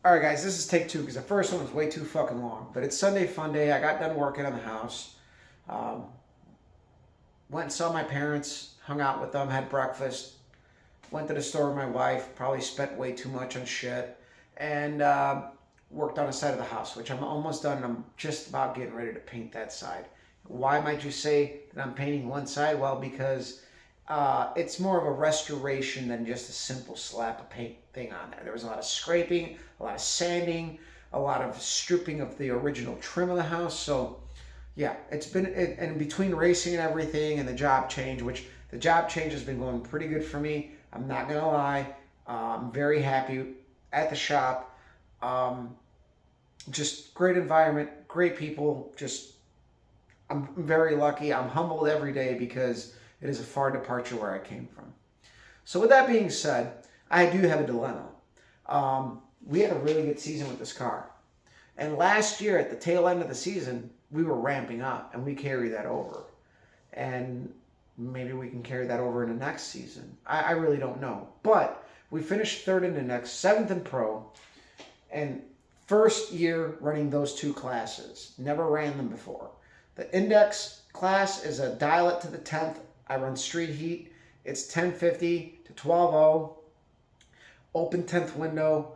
All right, guys, this is take two because the first one was way too fucking long. But it's Sunday fun day. I got done working on the house. Um, Went and saw my parents, hung out with them, had breakfast. Went to the store with my wife. Probably spent way too much on shit, and worked on the side of the house, which I'm almost done. And I'm just about getting ready to paint that side. Why might you say that I'm painting one side? Well, because it's more of a restoration than just a simple slap of paint thing on there. There was a lot of scraping, a lot of sanding, a lot of stripping of the original trim of the house. So yeah, it's been, and between racing and everything and the job change, which the job change has been going pretty good for me. I'm not going to lie. I'm very happy at the shop. Um, just great environment, great people. Just, I'm very lucky. I'm humbled every day because it is a far departure where I came from. So with that being said, I do have a dilemma. We had a really good season with this car. And last year at the tail end of the season, we were ramping up and we carried that over. And maybe we can carry that over in the next season. I really don't know. But we finished third in the next, seventh in pro, and first year running those two classes. Never ran them before. The index class is a dial it to the 10th. I run street heat. It's 1050 to 12.0. Open 10th window.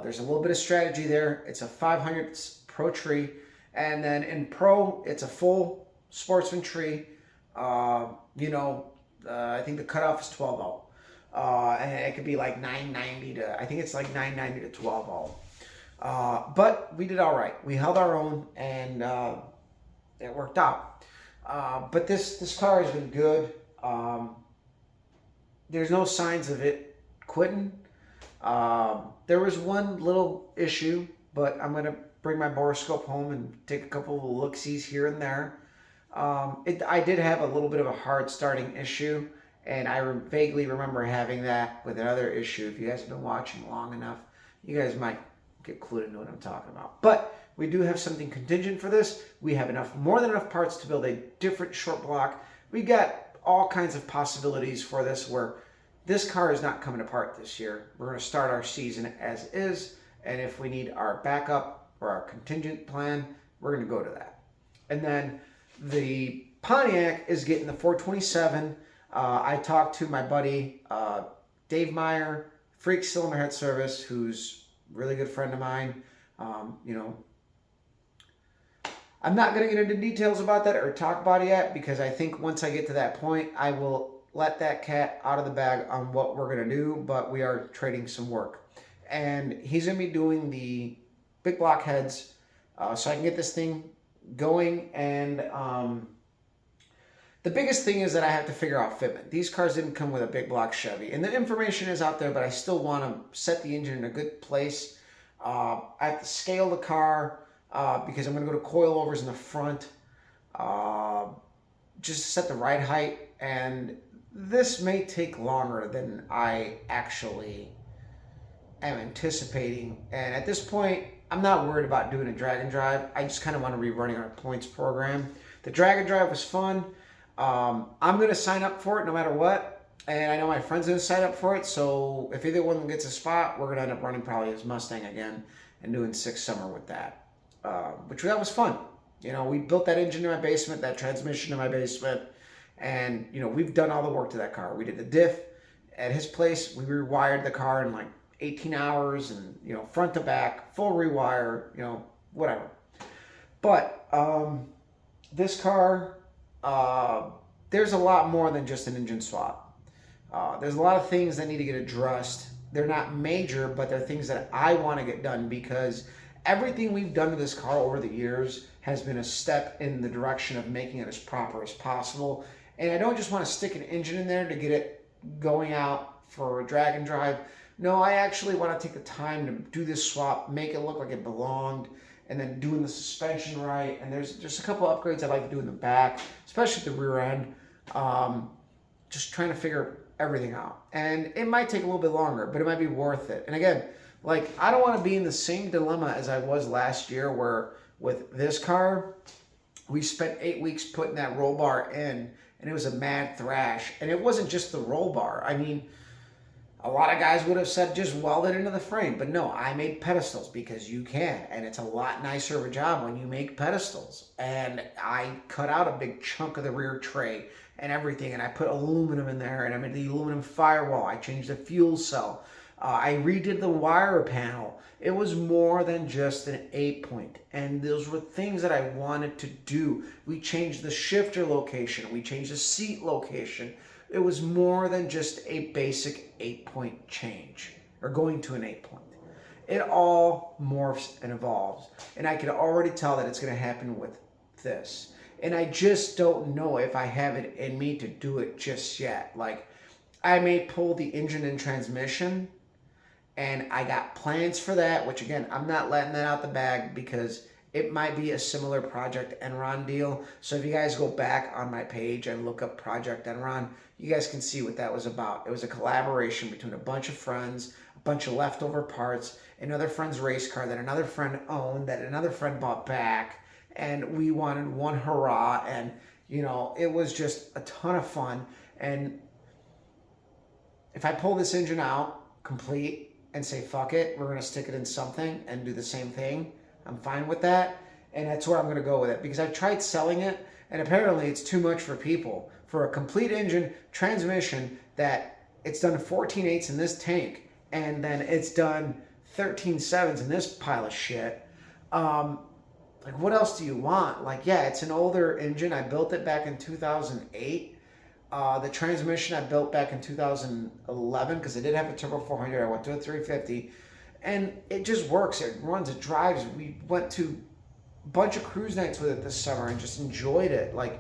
There's a little bit of strategy there. It's a 500 pro tree. And then in pro, it's a full sportsman tree. I think the cutoff is 12.0. And it could be like 990 to, I think it's like 990 to 12.0. But we did all right. We held our own, and it worked out. But this car has been good. There's no signs of it quitting. There was one little issue, but I'm going to bring my borescope home and take a couple of look-sees here and there. I did have a little bit of a hard starting issue, and I vaguely remember having that with another issue. If you guys have been watching long enough, you guys might get clued into what I'm talking about. But we do have something contingent for this. We have more than enough parts to build a different short block. We got all kinds of possibilities for this, where this car is not coming apart this year. We're going to start our season as is, and if we need our backup or our contingent plan, we're going to go to that. And then the Pontiac is getting the 427. I talked to my buddy Dave Meyer, Freak Cylinder Head Service, who's a really good friend of mine. I'm not going to get into details about that or talk about it yet, because I think once I get to that point, I will let that cat out of the bag on what we're going to do, but we are trading some work. And he's going to be doing the big block heads so I can get this thing going. And the biggest thing is that I have to figure out fitment. These cars didn't come with a big block Chevy, and the information is out there, but I still want to set the engine in a good place. I have to scale the car because I'm going to go to coilovers in the front, just to set the right height. And this may take longer than I actually am anticipating. And at this point, I'm not worried about doing a drag and drive. I just kind of want to be running our points program. The drag and drive was fun. I'm going to sign up for it no matter what. And I know my friend's going to sign up for it. So if either one gets a spot, we're going to end up running probably his Mustang again and doing 6 summer with that. That was fun. We built that engine in my basement, that transmission in my basement. And, we've done all the work to that car. We did the diff at his place. We rewired the car in like 18 hours and, front to back, full rewire, whatever. But this car, there's a lot more than just an engine swap. There's a lot of things that need to get addressed. They're not major, but they're things that I want to get done, because everything we've done to this car over the years has been a step in the direction of making it as proper as possible. And I don't just want to stick an engine in there to get it going out for a drag and drive. No, I actually want to take the time to do this swap, make it look like it belonged, and then doing the suspension right. And there's just a couple upgrades I'd like to do in the back, especially the rear end. Just trying to figure everything out. And it might take a little bit longer, but it might be worth it. And again, I don't want to be in the same dilemma as I was last year, where with this car, we spent 8 weeks putting that roll bar in, and it was a mad thrash. And it wasn't just the roll bar. I mean, A lot of guys would have said just weld it into the frame, but no, I made pedestals because you can, and it's a lot nicer of a job when you make pedestals. And I cut out a big chunk of the rear tray and everything, and I put aluminum in there, and I made the aluminum firewall. I changed the fuel cell. I redid the wire panel. It was more than just an 8-point, and those were things that I wanted to do. We changed the shifter location. We changed the seat location. It was more than just a basic 8-point change or going to an 8-point. It all morphs and evolves. And I can already tell that it's going to happen with this. And I just don't know if I have it in me to do it just yet. Like, I may pull the engine and transmission, and I got plans for that, which again, I'm not letting that out the bag because it might be a similar Project Enron deal. So if you guys go back on my page and look up Project Enron, you guys can see what that was about. It was a collaboration between a bunch of friends, a bunch of leftover parts, another friend's race car that another friend owned, that another friend bought back, and we wanted one hurrah, and it was just a ton of fun. And if I pull this engine out complete and say, fuck it, we're going to stick it in something and do the same thing, I'm fine with that. And that's where I'm going to go with it, because I've tried selling it, and apparently it's too much for people. For a complete engine transmission that it's done 14/8 in this tank, and then it's done 13/7 in this pile of shit. Like, what else do you want? Like, yeah, it's an older engine. I built it back in 2008. The transmission I built back in 2011 because I did have a Turbo 400. I went to a 350, and it just works. It runs. It drives. We went to a bunch of cruise nights with it this summer and just enjoyed it. Like,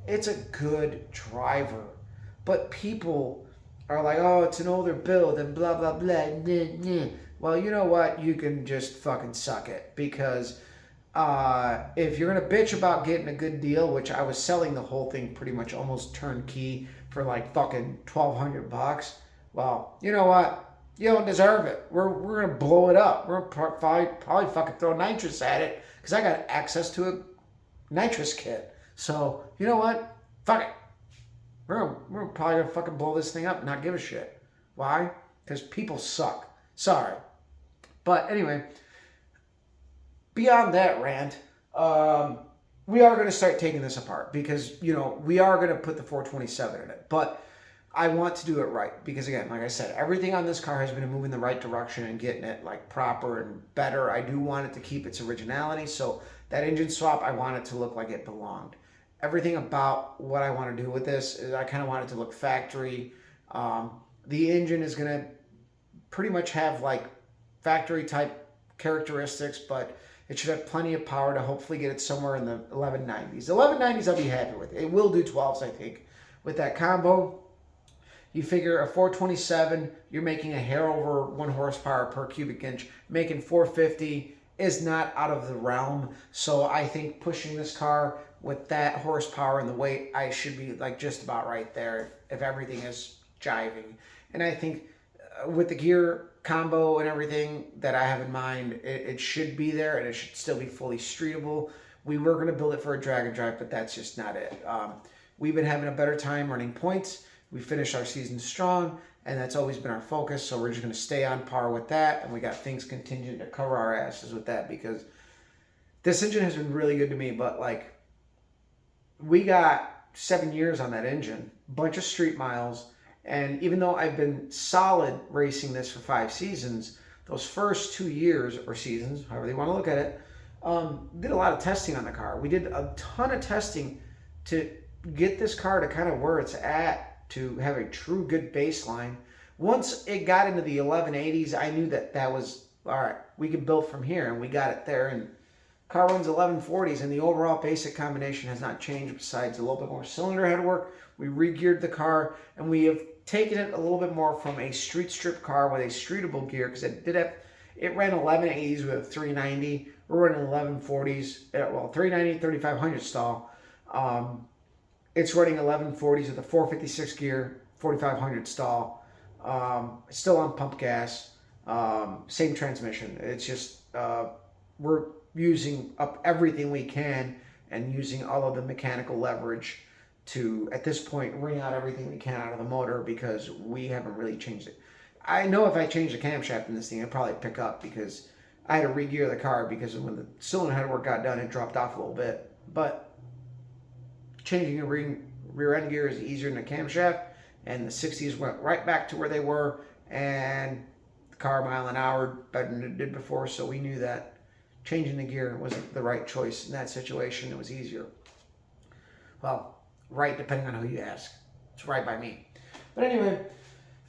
it's a good driver, but people are like, oh, it's an older build and blah, blah, blah. Nah, nah. Well, you know what? You can just fucking suck it, because if you're going to bitch about getting a good deal, which I was selling the whole thing pretty much almost turnkey for like fucking $1,200, well, you know what? You don't deserve it. We're going to blow it up. We're going to probably fucking throw nitrous at it, because I got access to a nitrous kit. So, you know what? Fuck it. We're probably going to fucking blow this thing up and not give a shit. Why? Because people suck. Sorry. But anyway, beyond that rant, we are going to start taking this apart, because, we are going to put the 427 in it. But I want to do it right, because again, like I said, everything on this car has been moving in the right direction and getting it like proper and better. I do want it to keep its originality. So that engine swap, I want it to look like it belonged. Everything about what I want to do with this is I kind of want it to look factory. The engine is going to pretty much have like factory type characteristics, but it should have plenty of power to hopefully get it somewhere in the 1190s. The 1190s I'll be happy with. It will do 12s, I think. With that combo, you figure a 427, you're making a hair over 1 horsepower per cubic inch. Making 450 is not out of the realm. So I think pushing this car with that horsepower and the weight, I should be like just about right there if everything is jiving. And I think with the gear combo and everything that I have in mind, it should be there, and it should still be fully streetable. We were going to build it for a drag and drive, but that's just not it. We've been having a better time running points. We finished our season strong, and that's always been our focus. So we're just going to stay on par with that, and we got things contingent to cover our asses with that, because this engine has been really good to me. But like, we got 7 years on that engine, bunch of street miles. And even though I've been solid racing this for 5 seasons, those first 2 years or seasons, however you want to look at it, did a lot of testing on the car. We did a ton of testing to get this car to kind of where it's at, to have a true good baseline. Once it got into the 1180s, I knew that was, all right, we could build from here, and we got it there. And car runs 1140s, and the overall basic combination has not changed besides a little bit more cylinder head work. We re-geared the car, and we have taken it a little bit more from a street strip car with a streetable gear, because it ran 1180s with a 390. We're running 1140s, 390, 3500 stall. It's running 1140s with a 456 gear, 4500 stall. Still on pump gas, same transmission. It's just, we're using up everything we can and using all of the mechanical leverage to, at this point, wring out everything we can out of the motor, because we haven't really changed it. I know if I change the camshaft in this thing, I'd probably pick up because I had to re-gear the car because when the cylinder head work got done, it dropped off a little bit. But changing a rear end gear is easier than a camshaft, and the 60s went right back to where they were, and the car mile an hour better than it did before, so we knew that changing the gear wasn't the right choice in that situation. It was easier. Well, right, depending on who you ask. It's right by me. But anyway,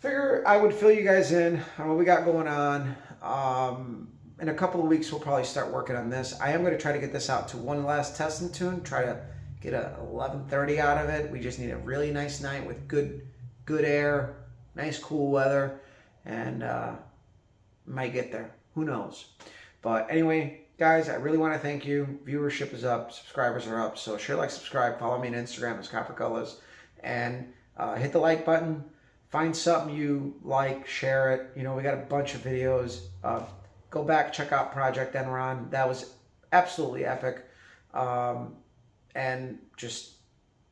figure I would fill you guys in on what we got going on. In a couple of weeks, we'll probably start working on this. I am going to try to get this out to one last test and tune, try to get a 11:30 out of it. We just need a really nice night with good air, nice cool weather, and might get there. Who knows? But anyway, guys, I really want to thank you. Viewership is up, subscribers are up, so share, like, subscribe, follow me on Instagram as Copper Colors, and hit the like button. Find something you like, share it. You know, we got a bunch of videos. Go back, check out Project Enron. That was absolutely epic. And just,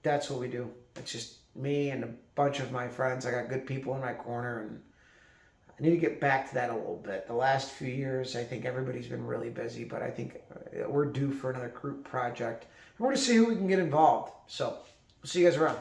that's what we do. It's just me and a bunch of my friends. I got good people in my corner, and I need to get back to that a little bit. The last few years, I think everybody's been really busy, but I think we're due for another group project. We're going to see who we can get involved. So, we'll see you guys around.